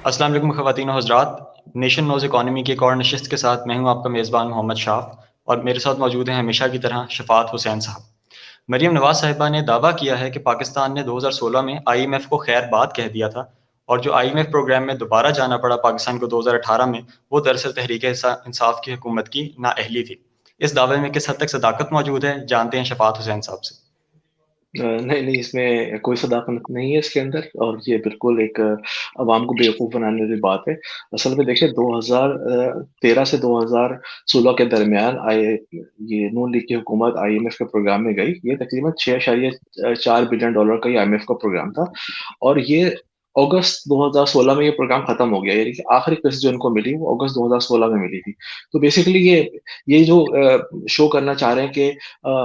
السلام علیکم خواتین و حضرات، نیشن نوز اکانومی کی ایک اور نشست کے ساتھ میں ہوں آپ کا میزبان محمد شاف، اور میرے ساتھ موجود ہیں ہمیشہ کی طرح شفاعت حسین صاحب۔ مریم نواز صاحبہ نے دعویٰ کیا ہے کہ پاکستان نے 2016 میں آئی ایم ایف کو خیر بات کہہ دیا تھا، اور جو آئی ایم ایف پروگرام میں دوبارہ جانا پڑا پاکستان کو 2018 میں، وہ دراصل تحریک انصاف کی حکومت کی نااہلی تھی۔ اس دعوے میں کس حد تک صداقت موجود ہے، جانتے ہیں شفاعت حسین صاحب سے۔ نہیں نہیں، اس میں کوئی صداقت نہیں ہے اس کے اندر، اور یہ بالکل ایک عوام کو بیوقوف بنانے والی بات ہے۔ اصل میں دیکھیں، 2013 سے 2016 کے درمیان یہ نون لیگ کی حکومت آئی ایم ایف کے پروگرام میں گئی۔ یہ تقریباً $6.4 بلین کا یہ آئی ایم ایف کا پروگرام تھا، اور یہ اگست 2016 میں یہ پروگرام ختم ہو گیا، یعنی کہ آخری قسط جو ان کو ملی وہ اگست 2016 میں ملی تھی۔ تو بیسیکلی یہ جو شو کرنا چاہ رہے ہیں کہ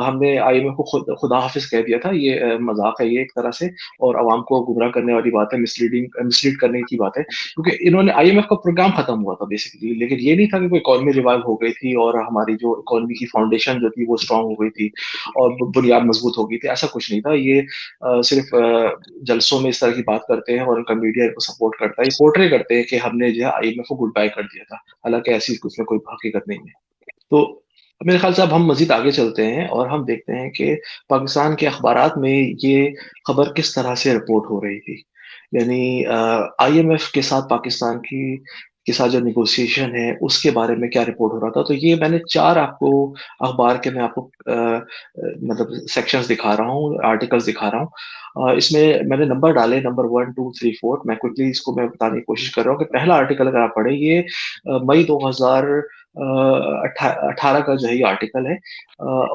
ہم نے آئی ایم ایف کو خدا حافظ کہہ دیا تھا، یہ مذاق ہے یہ ایک طرح سے، اور عوام کو گمراہ کرنے والی بات ہے، مسلیڈ کرنے کی بات ہے، کیونکہ انہوں نے آئی ایم ایف کا پروگرام ختم ہوا تھا بیسیکلی، لیکن یہ نہیں تھا کہ کوئی اکانومی ریوائو ہو گئی تھی اور ہماری جو اکانومی کی فاؤنڈیشن جو تھی وہ اسٹرانگ ہو گئی تھی اور بنیاد مضبوط ہو گئی تھی۔ ایسا کچھ نہیں تھا، یہ صرف جلسوں میں اس طرح کی بات کرتے ہیں اور ان کا میڈیا کو سپورٹ کرتا ہے، یہ پورٹرے کرتے ہیں کہ ہم نے جو ہے آئی ایم ایف کو گڈ بائی کر دیا تھا، حالانکہ ایسی کچھ میں کوئی حقیقت نہیں ہے۔ تو میرے خیال سے اب ہم مزید آگے چلتے ہیں اور ہم دیکھتے ہیں کہ پاکستان کے اخبارات میں یہ خبر کس طرح سے رپورٹ ہو رہی تھی، یعنی آئی ایم ایف کے ساتھ پاکستان کے ساتھ جو نیگوسیشن ہے اس کے بارے میں کیا رپورٹ ہو رہا تھا۔ تو یہ میں نے چار آپ کو اخبار کے میں آپ کو مطلب سیکشنز دکھا رہا ہوں، آرٹیکلز دکھا رہا ہوں۔ اس میں نے نمبر ڈالے، نمبر 1 2 3 4، میں کوئکلی اس کو میں بتانے کی کوشش کر رہا ہوں کہ پہلا آرٹیکل اگر آپ پڑھیں، یہ مئی 2018 کا جو ہے یہ آرٹیکل ہے،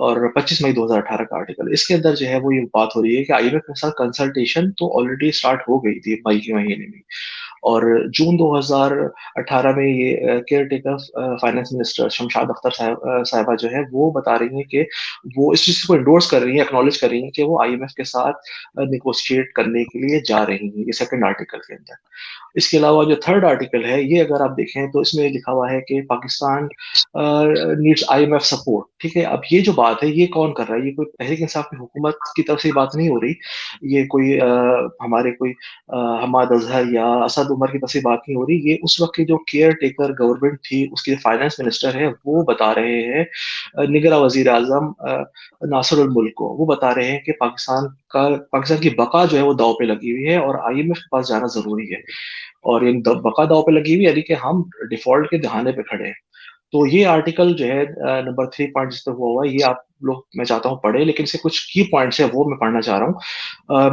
اور 25 مئی 2018 کا آرٹیکل۔ اس کے اندر جو ہے وہ یہ بات ہو رہی ہے کہ آئی ایم ایف کے ساتھ کنسلٹیشن تو آلریڈی اسٹارٹ ہو گئی تھی مئی کے مہینے میں، اور جون 2018 میں یہ care taker finance minister Shamshad Akhtar صاحبہ جو ہے وہ بتا رہی ہیں کہ وہ اس چیز کو انڈورس کر رہی ہیں، ایکنالج کر رہی ہیں کہ وہ آئی ایم ایف کے ساتھ نیگوشیٹ کرنے کے لیے جا رہی ہیں، یہ سیکنڈ آرٹیکل کے اندر۔ اس کے علاوہ جو تھرڈ آرٹیکل ہے، یہ اگر آپ دیکھیں تو اس میں لکھا ہوا ہے کہ Pakistan needs I M F support. ٹھیک ہے، اب یہ جو بات ہے یہ کون کر رہا ہے؟ یہ کوئی تحریک انصاف کی حکومت کی طرف سے بات نہیں ہو رہی، یہ کوئی ہمارے کوئی حماد اظہر یا اسد عمر کی طرف سے بات نہیں ہو رہی، یہ اس وقت کی جو کیئر ٹیکر گورنمنٹ تھی اس کے فائنانس منسٹر ہے وہ بتا رہے ہیں، نگراں وزیر اعظم ناصر الملک کو، وہ بتا رہے ہیں کہ پاکستان کی بقا جو ہے وہ داؤ پہ لگی ہوئی ہے اور آئی ایم ایف کے پاس جانا ضروری ہے، اور یہ بقا داؤ پہ لگی ہوئی یعنی کہ ہم ڈیفالٹ کے دہانے پہ کھڑے ہیں۔ تو یہ آرٹیکل جو ہے نمبر 3 پوائنٹ جس پہ ہوا ہے، یہ آپ لوگ میں چاہتا ہوں پڑھے، لیکن سے کچھ کی پوائنٹس ہیں وہ میں پڑھنا چاہ رہا ہوں۔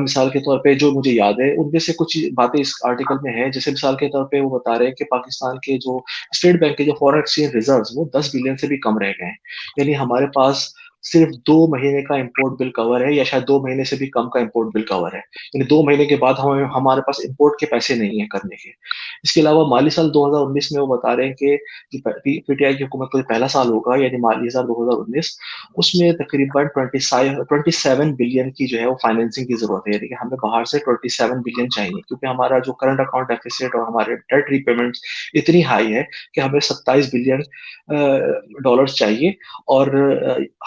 مثال کے طور پہ جو مجھے یاد ہے ان میں سے کچھ باتیں اس آرٹیکل میں ہیں، جیسے مثال کے طور پہ وہ بتا رہے ہیں کہ پاکستان کے جو اسٹیٹ بینک کے جو فورن ایکسچینج ریزروز وہ 10 بلین سے بھی کم رہ گئے ہیں، یعنی ہمارے پاس صرف 2 مہینے کا امپورٹ بل کور ہے، یا شاید 2 مہینے سے بھی کم کا امپورٹ بل کور ہے، یعنی 2 مہینے کے بعد ہمارے پاس امپورٹ کے پیسے نہیں ہیں کرنے کے۔ اس کے علاوہ مالی سال 2019 میں وہ بتا رہے ہیں کہ پی ٹی آئی کی حکومت کا جو پہلا سال ہوگا یعنی مالی سال 2019، اس میں تقریباً 27 بلین کی جو ہے وہ فائنینسنگ کی ضرورت ہے، یعنی کہ ہمیں باہر سے 27 بلین چاہیے، کیونکہ ہمارا جو کرنٹ اکاؤنٹ ڈیفیسٹ اور ہمارے ڈیٹ ری پیمنٹ اتنی ہائی ہے کہ ہمیں 27 بلین ڈالرز چاہیے، اور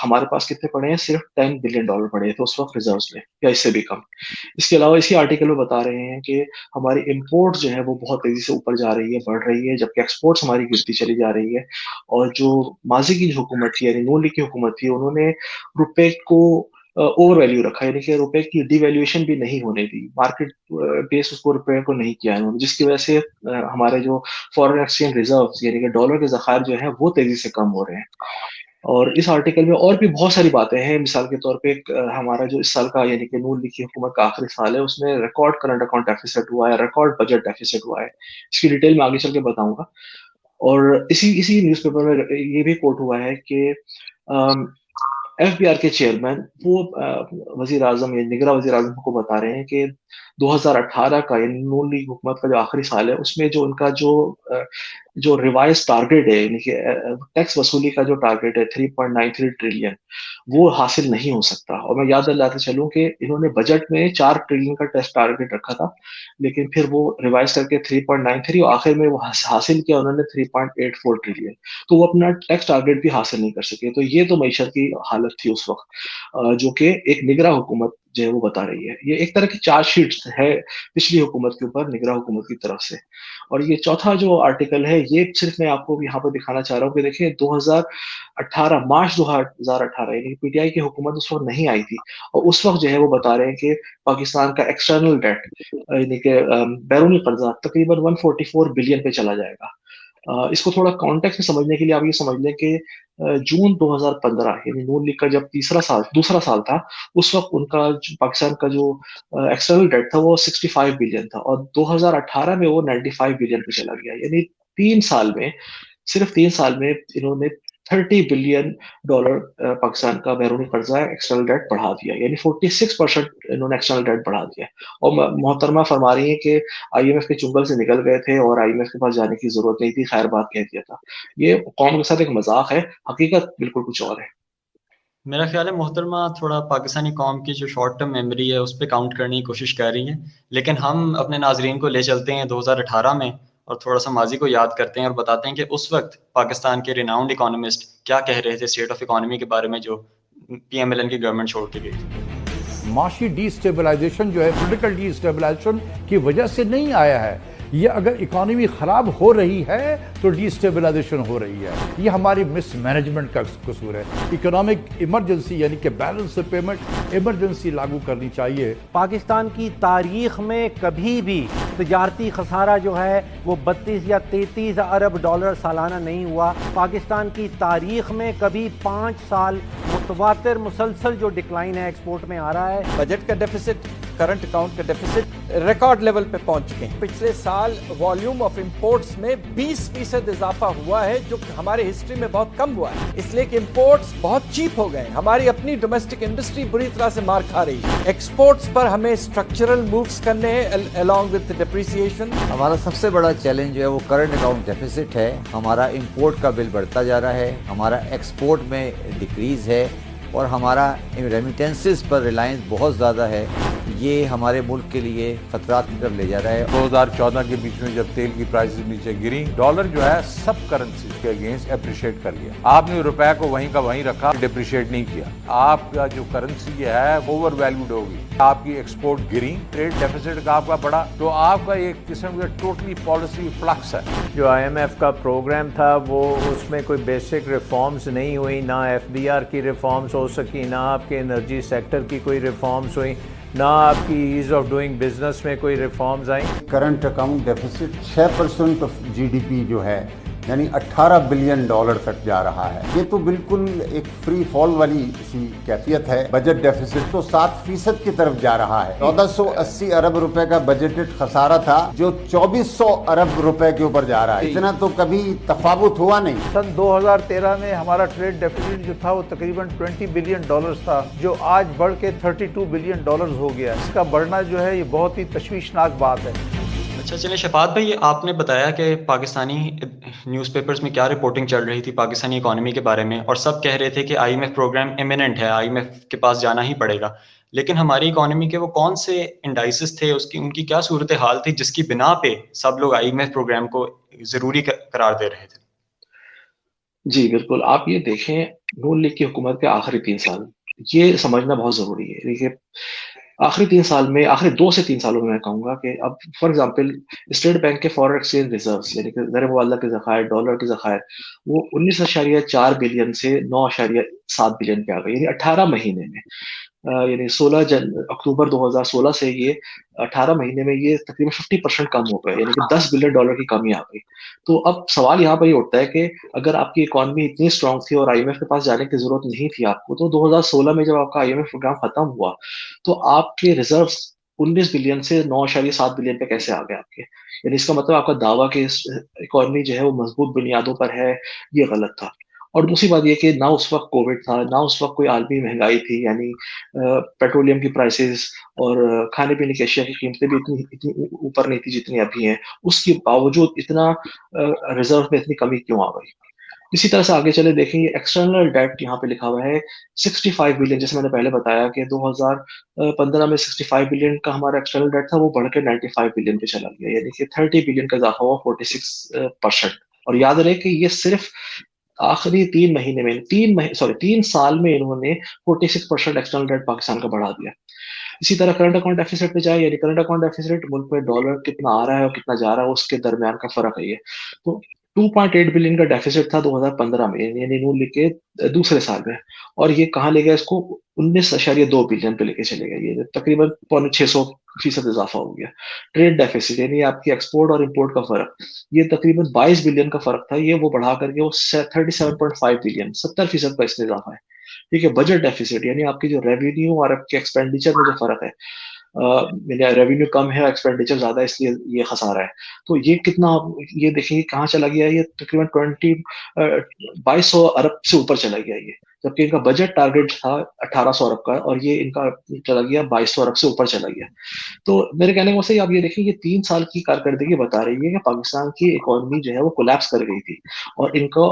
ہمارے پاس کتنے پڑے ہیں؟ صرف 10 بلین ڈالر پڑے تھے اس وقت ریزروز میں، یا اس سے بھی کم۔ اس کے علاوہ اسی آرٹیکل میں بتا رہے ہیں کہ ہماری امپورٹ جو ہے وہ بہت تیزی سے اوپر جا رہی ہے، بڑھ رہی ہے، جبکہ ایکسپورٹس ہماری گرتی چلی جا رہی ہے، اور جو ماضی کی جو حکومت تھی یعنی نون لیگ کی حکومت تھی، انہوں نے روپے کو اوور ویلیو رکھا، یعنی کہ روپے کی ڈی ویلیویشن بھی نہیں ہونے دی، مارکیٹ بیس اس کو روپے کو نہیں کیا انہوں نے، جس کی وجہ سے ہمارے جو فورن ایکسچینج ریزرو یعنی کہ ڈالر کے ذخائر جو ہیں وہ تیزی سے کم ہو رہے ہیں۔ اور اس آرٹیکل میں اور بھی بہت ساری باتیں ہیں، مثال کے طور پہ ہمارا جو اس سال کا یعنی کہ نون لیگ کی حکومت کا آخری سال ہے، اس میں ریکارڈ کرنٹ اکاؤنٹ ڈیفیسٹ ہوا ہے، ریکارڈ بجٹ ڈیفیسٹ ہوا ہے، اس کی ڈیٹیل میں آگے چل کے بتاؤں گا۔ اور اسی نیوز پیپر میں یہ بھی کوٹ ہوا ہے کہ ایف بی آر کے چیئرمین وہ وزیر اعظم یا نگراں وزیر اعظم کو بتا رہے ہیں کہ 2018 کا یعنی نون لیگ حکومت کا جو آخری سال ہے اس میں جو ان کا جو ریوائز ٹارگیٹ ہے، یعنی کہ ٹیکس وصولی کا جو ٹارگیٹ ہے 3.93 ٹریلین، وہ حاصل نہیں ہو سکتا۔ اور میں یاد دلاتے چلوں کہ انہوں نے بجٹ میں 4 ٹریلین کا ٹیکس ٹارگیٹ رکھا تھا، لیکن پھر وہ ریوائز کر کے 3.93، اور آخر میں وہ حاصل کیا انہوں نے 3.84 ٹریلین، تو وہ اپنا ٹیکس ٹارگیٹ بھی حاصل نہیں کر سکے۔ تو یہ تو معیشت کی حالت تھی اس وقت، جو کہ ایک نگراں حکومت जो है वो बता रही है। ये एक तरह की चार्ज शीट है पिछली हुकूमत के ऊपर, निगरां हुकूमत की तरफ से। और ये चौथा जो आर्टिकल है, ये सिर्फ मैं आपको यहाँ पर दिखाना चाह रहा हूँ कि देखिए 2018 मार्च 2018 यानी पीटीआई की हुकूमत उस वक़्त नहीं आई थी, और उस वक़्त जो है वो बता रहे हैं कि पाकिस्तान का एक्सटर्नल डेट यानी कि बैरूनी कर्जा तकरीबन 144 बिलियन पे चला जाएगा। इसको थोड़ा कॉन्टेक्स्ट में समझने के लिए आप ये समझ लें कि जून 2015 यानी नून लीग का जब दूसरा साल था, उस वक़्त उनका पाकिस्तान का जो एक्सटर्नल डेट था वो 65 बिलियन था, और 2018 में वो 95 बिलियन पे चला गया। यानी 3 साल में, सिर्फ 3 साल में इन्होंने $30 बिलियन पाकिस्तान का बैरूनी कर्जा एक्सटर्नल डेट बढ़ा दिया, यानी 46% इन्होंने एक्सटर्नल डेट बढ़ा दिया। और मोहतरमा फरमा रही है कि आईएमएफ के चुंगल से निकल गए थे और आईएमएफ के पास जाने की जरूरत नहीं थी, खैर बात कह दिया था। ये कौम के साथ एक मजाक है, हकीकत बिल्कुल कुछ और है। मेरा ख्याल है मोहतरमा थोड़ा पाकिस्तानी कौम की जो शॉर्ट टर्म मेमोरी है उस पर काउंट करने की कोशिश कर रही हैं, लेकिन हम अपने नाजरीन को ले चलते हैं 2018 में और थोड़ा सा माजी को याद करते हैं और बताते हैं कि उस वक्त पाकिस्तान के रिनाउंड इकोनॉमिस्ट क्या कह रहे थे स्टेट ऑफ इकोनॉमी के बारे में जो पीएमएलएन की गवर्नमेंट छोड़ के गई थी। माशी डिस्टेबलाइजेशन जो है पॉलिटिकल डिस्टेबलाइजेशन की वजह से नहीं आया है। ये अगर इकोनॉमी खराब हो रही है तो डिस्टेबलाइजेशन हो रही है, ये हमारी मिसमैनेजमेंट का कसूर है। इकोनॉमिक इमरजेंसी यानी कि बैलेंस पेमेंट इमरजेंसी लागू करनी चाहिए। पाकिस्तान की तारीख में कभी भी तजारती खसारा जो है वो 32 या 33 अरब डॉलर सालाना नहीं हुआ। पाकिस्तान की तारीख में कभी 5 साल मुतवातिर मुसलसल जो डिक्लाइन है एक्सपोर्ट में आ रहा है। बजट का डेफिसिट, करंट अकाउंट का डेफिसिट रिकॉर्ड लेवल पे पहुंच चुके हैं। पिछले साल वॉल्यूम ऑफ इंपोर्ट्स में 20% इजाफा हुआ है, जो हमारे हिस्ट्री में बहुत कम हुआ है, इसलिए कि इंपोर्ट्स बहुत चीप हो गए। हमारी अपनी डोमेस्टिक इंडस्ट्री बुरी तरह से मार खा रही है। एक्सपोर्ट्स पर हमें स्ट्रक्चरल मूव्स करने हैं अलॉन्ग विद डिप्रिसिएशन। हमारा सबसे बड़ा चैलेंज जो है वो करंट अकाउंट डेफिसिट है। हमारा इंपोर्ट का बिल बढ़ता जा रहा है, हमारा एक्सपोर्ट में डिक्रीज है और हमारा रेमिटेंसेस पर रिलायंस बहुत ज़्यादा है। ये हमारे मुल्क के लिए खतरात की तरफ ले जा रहा है। 2014 के बीच में जब तेल की प्राइसेस नीचे गिरी, डॉलर जो है सब करेंसी के अगेंस्ट अप्रिशिएट कर गया। आपने रुपए को वहीं का वहीं रखा, डिप्रिशिएट नहीं किया। आपका जो करेंसी है ओवर वैल्यूड होगी, आपकी एक्सपोर्ट गिरी, ट्रेड डेफिसिट का आपका बढ़ा, तो आपका एक किस्म का टोटली पॉलिसी फ्लक्स है। जो आईएमएफ का प्रोग्राम था वो उसमें कोई बेसिक रिफॉर्म्स नहीं हुई, ना एफडीआर की रिफॉर्म्स हो सकी, ना आपके एनर्जी सेक्टर की कोई रिफॉर्म्स हुई, ना आपकी ईज ऑफ डूइंग बिजनेस में कोई reforms I. Current account deficit 6% of GDP जो है यानी $18 बिलियन तक जा रहा है। ये तो बिल्कुल एक फ्री फॉल वाली सी कैफियत है। बजट डेफिसिट तो 7% की तरफ जा रहा है। 1480 अरब रुपए का बजटेड खसारा था जो 2400 अरब रुपए के ऊपर जा रहा है। इतना तो कभी तफावत हुआ नहीं। सन 2013 में हमारा ट्रेड डेफिसिट जो था वो तकरीबन $20 बिलियन था, जो आज बढ़ के $32 बिलियन हो गया। इसका बढ़ना जो है ये बहुत ही तशवीशनाक बात है। अच्छा चलिए शफात भाई, आपने बताया कि पाकिस्तानी न्यूज़पेपर्स में क्या रिपोर्टिंग चल रही थी पाकिस्तानी इकोनॉमी के बारे में, और सब कह रहे थे कि आईएमएफ प्रोग्राम इमिनेंट है, आईएमएफ के पास जाना ही पड़ेगा। लेकिन हमारी इकोनॉमी के वो कौन से इंडाइसेस थे, उनकी क्या सूरत हाल थी जिसकी बिना पे सब लोग आईएमएफ प्रोग्राम को ज़रूरी करार दे रहे थे? जी बिल्कुल, आप ये देखें नून लीग की हुकूमत के आखिरी 3 साल, ये समझना बहुत ज़रूरी है। देखिए आखिरी 3 साल में, आखिरी 2 से 3 सालों में मैं कहूँगा कि अब फॉर एग्ज़ाम्पल स्टेट बैंक के फॉरेन एक्सचेंज रिज़र्व्स यानी कि ज़र मुबादला के ज़खायर, डॉलर के ज़खायर, वो 19.4 बिलियन से 9.7 बिलियन पे आ गए, यानी 18 महीने में। यानी अक्टूबर 2016 से ये 18 महीने में ये तकरीबन 50% कम हो गए, यानी कि $10 बिलियन की कमी आ गई। तो अब सवाल यहाँ पर ये उठता है कि अगर आपकी इकोनॉमी इतनी स्ट्रांग थी और आईएमएफ के पास जाने की जरूरत नहीं थी आपको, तो 2016 में जब आपका आईएमएफ प्रोग्राम खत्म हुआ तो आपके रिजर्व्स 19 बिलियन से 9.7 बिलियन पे कैसे आ गए आपके? यानी इसका मतलब आपका दावा कि इकोनॉमी जो है वो मजबूत बुनियादों पर है, ये गलत था। और दूसरी बात ये कि ना उस वक्त कोविड था, ना उस वक्त कोई आलमी महंगाई थी, यानी पेट्रोलियम की प्राइसेस और खाने पीने की अशिया की कीमतें भी इतनी इतनी ऊपर नहीं थी जितनी अभी हैं। उसके बावजूद इतना रिजर्व में इतनी कमी क्यों आ गई? इसी तरह से आगे चले देखें, ये एक्सटर्नल डेट यहाँ पे लिखा हुआ है 65 बिलियन, जैसे मैंने पहले बताया कि 2015 में 65 बिलियन का हमारा एक्सटर्नल डेट था, वो बढ़ के 95 बिलियन पे चला गया, यानी कि 30 बिलियन का इजाफा हुआ 46%। और याद रहे कि ये सिर्फ आखिरी 3 महीने में 3 साल में इन्होंने 46% एक्सटर्नल डेट पाकिस्तान का बढ़ा दिया। इसी तरह करंट अकाउंट डेफिसिट पे जाए, यानी करंट अकाउंट डेफिसिट मुल्क में डॉलर कितना आ रहा है और कितना जा रहा है उसके दरमियान का फर्क है ये। तो 2.8 बिलियन का डेफिसिट था 2015 में, यानी नून लीग के दूसरे साल में, और ये कहाँ ले गया इसको, 19.2 बिलियन पे लेके चले गए, ये तकरीबन 600% इजाफा हो गया। ट्रेड डेफिसिट यानी आपकी एक्सपोर्ट और इंपोर्ट का फर्क, ये तकरीबन 22 बिलियन का फर्क था, ये वो बढ़ा करके वो 37.5 बिलियन, 70% का इसमें इजाफा है। ठीक है। बजट डेफिसिट यानी आपकी जो रेवेन्यू और आपके एक्सपेंडिचर में जो फर्क है, रेवेन्यू कम है, एक्सपेंडिचर ज्यादा है, इसलिए ये खसारा है। तो ये कितना, ये देखेंगे कहाँ चला गया, ये तकरीबन 2200 अरब से ऊपर चला गया ये, जबकि इनका बजट टारगेट था 1800 अरब का, और ये इनका चला गया 2200 अरब से ऊपर चला गया। तो मेरे कहने को से आप ये देखिए, ये 3 साल की कारकर्दगी बता रही है कि पाकिस्तान की इकोनॉमी जो है वो कोलैप्स कर गई थी, और इनको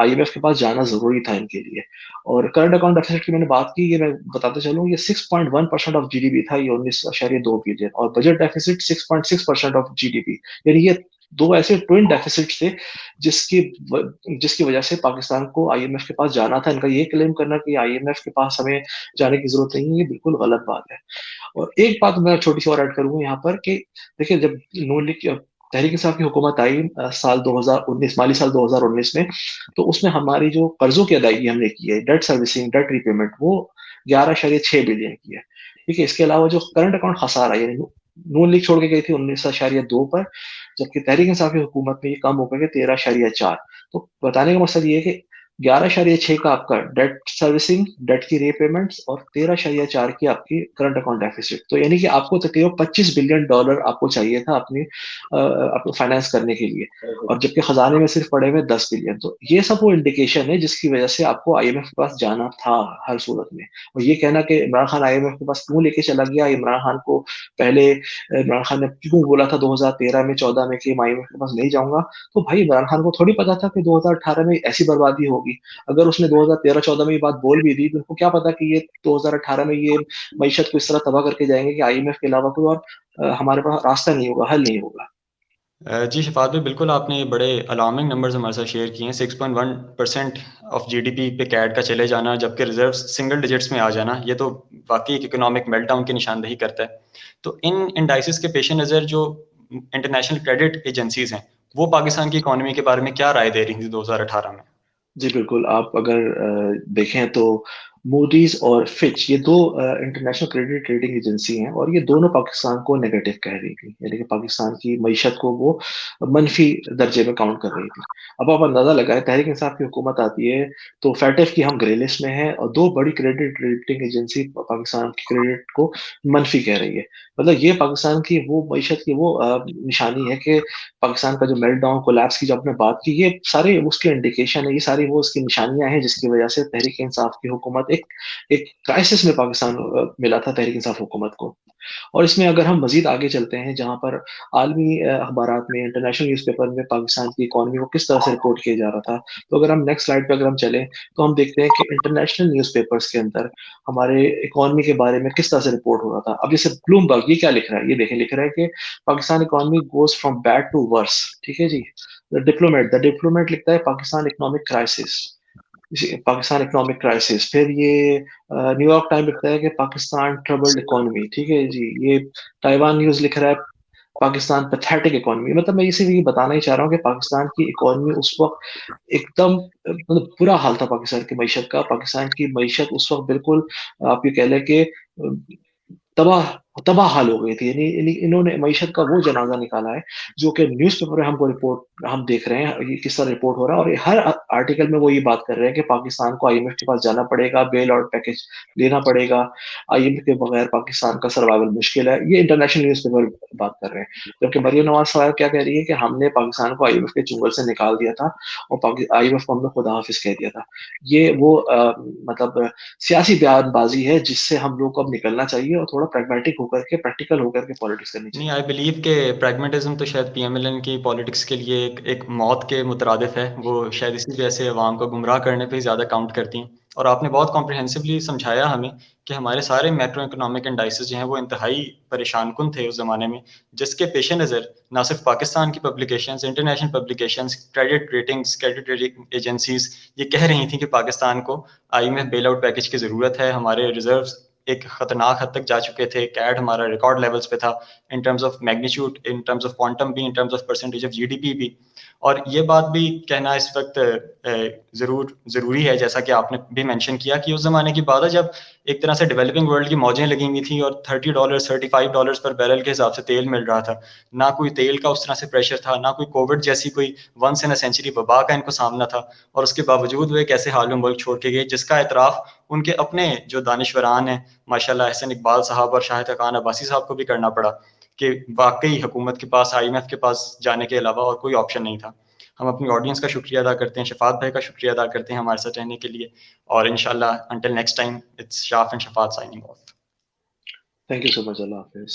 IMF के पास जाना जरूरी था इनके लिए। और करंट अकाउंट डेफिसिट की मैंने बात की, ये मैं बताते चलूँ, ये 6.1% ऑफ GDP था, ये 19.2 बिलियन, और बजट डेफिसिट 6.6% ऑफ GDP, यानी ये दो ऐसे ट्विन डेफिसिट थे जिसकी वजह से पाकिस्तान को IMF के पास जाना था। इनका ये क्लेम करना कि IMF के पास हमें जाने की जरूरत नहीं है, ये बिल्कुल गलत बात है। और एक बात मैं छोटी सी और ऐड करूंगा यहाँ पर कि देखिए, जब नून लीग तहरीक इंसाफ की हुकूमत आई साल 2019, माली साल 2019 में, तो उसमें हमारी जो कर्जों की अदायगी हमने की है, डेट सर्विसिंग, डेट रीपेमेंट, वो 11.6 बिलियन की है। ठीक है। इसके अलावा जो करंट अकाउंट खसारा, यानी नून लीग छोड़ के गई थी 19.2 पर, जबकि तहरीक इंसाफ की हुकूमत में ये कम हो गया 13.4। तो बताने का मकसद ये है कि 11.6 का आपका डेट सर्विसिंग, डेट की रीपेमेंट्स, और 13.4 की आपकी करंट अकाउंट डेफिसिट। तो यानी कि आपको तकरीबन $25 बिलियन आपको चाहिए था अपने फाइनेंस करने के लिए, और जबकि खजाने में सिर्फ पड़े हुए 10 बिलियन। तो ये सब वो इंडिकेशन है जिसकी वजह से आपको IMF के पास जाना था हर सूरत में। और ये कहना कि इमरान खान IMF के पास क्यों लेके चला गया, इमरान खान को पहले इमरान खान ने क्यों बोला था 2013 में 14 में कि मैं IMF के पास नहीं जाऊंगा, तो भाई इमरान खान को थोड़ी पता था कि 2018 में ऐसी बर्बादी होगी। अगर उसने 2013-14 में ये बात बोल भी दी, तो उनको क्या पता कि ये 2018 में ये मईशत को इस तरह तबाह करके जाएंगे कि IMF के अलावा कोई और हमारे पास रास्ता नहीं होगा, हल नहीं होगा। जी शफात भाई, बिल्कुल आपने बड़े अलार्मिंग नंबर्स हमारे साथ शेयर किए हैं। 6.1% ऑफ GDP पे कैड का चले जाना, जबकि रिजर्व सिंगल डिजिट्स में आ जाना, ये तो वाकई एक इकोनॉमिक मेल्टडाउन की निशानदेही करता है। तो इन इंडाइसिस के पेश नज़र जो इंटरनेशनल क्रेडिट एजेंसीज हैं, वो पाकिस्तान की इकोनॉमी के बारे में क्या राय दे रही थी 2018 में? जी बिल्कुल, आप अगर देखें तो मूडीज और फिच, ये दो इंटरनेशनल क्रेडिट रेटिंग एजेंसी हैं, और ये दोनों पाकिस्तान को नेगेटिव कह रही थी, यानी कि पाकिस्तान की मईशत को वो मनफी दर्जे में काउंट कर रही थी। अब आप अंदाजा लगाएं, तहरीक इंसाफ की हुकूमत आती है तो फैटेफ की हम ग्रे लिस्ट में है, और दो बड़ी क्रेडिट रेटिंग एजेंसी पाकिस्तान की क्रेडिट को मनफी कह रही है। मतलब ये पाकिस्तान की वो मईशत की वो निशानी है कि पाकिस्तान का जो मेल्टडाउन, कोलैप्स की जो आपने बात की, ये सारे उसके इंडिकेशन है, ये सारी वो उसकी निशानियां हैं जिसकी वजह से तहरीक इंसाफ की हुकूमत एक क्राइसिस में पाकिस्तान मिला था तहरीक इंसाफ हुकूमत को। और इसमें अगर हम मजीद आगे चलते हैं, जहां पर आलमी अखबारात में, इंटरनेशनल न्यूज़पेपर में पाकिस्तान की इकॉनमी को किस तरह से रिपोर्ट किया जा रहा था, तो अगर हम नेक्स्ट स्लाइड पे अगर हम चलें तो हम देखते हैं कि इंटरनेशनल न्यूज़पेपर्स के अंदर हमारे इकॉनमी के बारे में किस तरह से रिपोर्ट हो रहा था। अब जैसे ब्लूमबर्ग, ये क्या लिख रहा है, ये देखें, लिख रहा है कि Pakistan economy goes from bad to worse. ठीक है जी। द डिप्लोमेट लिखता है Pakistan economic crisis, Pakistan economic crisis. फिर ये न्यूयॉर्क टाइम लिखता है कि पाकिस्तान ट्रबल्ड इकोनॉमी। ठीक है जी। ये ताइवान न्यूज लिख रहा है पाकिस्तान पैथेटिक इकोनॉमी। मतलब मैं इसे ये बताना ही चाह रहा हूँ कि पाकिस्तान की इकोनॉमी उस वक्त एकदम, मतलब बुरा हाल था पाकिस्तान की मईशत का। पाकिस्तान की मईशत उस वक्त बिल्कुल, आप ये कह लें कि तबाह हाल हो गई थी। यानी इन्होंने मईशत का वो जनाजा निकाला है जो कि न्यूज़पेपर में हमको रिपोर्ट, हम देख रहे हैं ये किस तरह रिपोर्ट हो रहा है। और हर आर्टिकल में वो ये बात कर रहे हैं कि पाकिस्तान को IMF के पास जाना पड़ेगा, बेल आउट पैकेज लेना पड़ेगा, IMF के बगैर पाकिस्तान का सर्वाइवल मुश्किल है। ये इंटरनेशनल न्यूज़पेपर बात कर रहे हैं। जबकि मरियम नवाज साहब क्या कह रही है कि हमने पाकिस्तान को IMF के चुंगल से निकाल दिया था और IMF को हमने खुदा हाफिज कह दिया था। ये वो मतलब सियासी बयानबाजी है जिससे हम लोग को अब निकलना चाहिए और थोड़ा प्रैग्मेटिक होकर के, प्रैक्टिकल होकर के पॉलिटिक्स करनी चाहिए। नहीं, आई बिलीव के प्रैग्मेटिज्म तो शायद PMLN की पॉलिटिक्स के लिए एक मौत के मुतरादिफ है। वो शायद इसी वजह से अवाम को गुमराह करने पे ज़्यादा काउंट करती हैं। और आपने बहुत कॉम्प्रिहेंसिवली समझाया हमें कि हमारे सारे मैक्रो इकोनॉमिक इंडाइसेस जो हैं वो इंतहाई परेशान कुन थे उस ज़माने में, जिसके पेश नज़र ना सिर्फ पाकिस्तान की publications, international publications, credit ratings, credit rating agencies ये कह रही थी कि पाकिस्तान को IMF बेल आउट पैकेज की ज़रूरत है, हमारे रिजर्व्स ایک خطرناک حد تک جا چکے تھے. کیڈ ہمارا ریکارڈ لیولز پہ تھا in terms of magnitude, in terms of quantum بھی, in terms of percentage of GDP بھی. اور یہ بات بھی کہنا اس وقت ضروری ہے, جیسا کہ آپ نے بھی مینشن کیا, کہ اس زمانے کی بات ہے جب ایک طرح سے ڈیولپنگ ورلڈ کی موجیں لگی ہوئی تھیں اور $30 $35 پر بیرل کے حساب سے تیل مل رہا تھا. نہ کوئی تیل کا اس طرح سے پریشر تھا, نہ کوئی کووڈ جیسی کوئی ونس ان اے سینچری وبا کا ان کو سامنا تھا, اور اس کے باوجود وہ ایک ایسے حال میں ملک چھوڑ کے گئے جس کا اعتراف ان کے اپنے جو دانشوران ہیں ماشاءاللہ احسن اقبال صاحب اور شاہد حقان عباسی صاحب کو بھی کرنا پڑا, کہ واقعی حکومت کے پاس IMF کے پاس جانے کے علاوہ اور کوئی آپشن نہیں تھا. ہم اپنی آڈینس کا شکریہ ادا کرتے ہیں, شفاعت بھائی کا شکریہ ادا کرتے ہیں ہمارے ساتھ رہنے کے لیے, اور انشاءاللہ until next time it's Shaf and Shafaat signing off. Thank you so much. اللہ حافظ.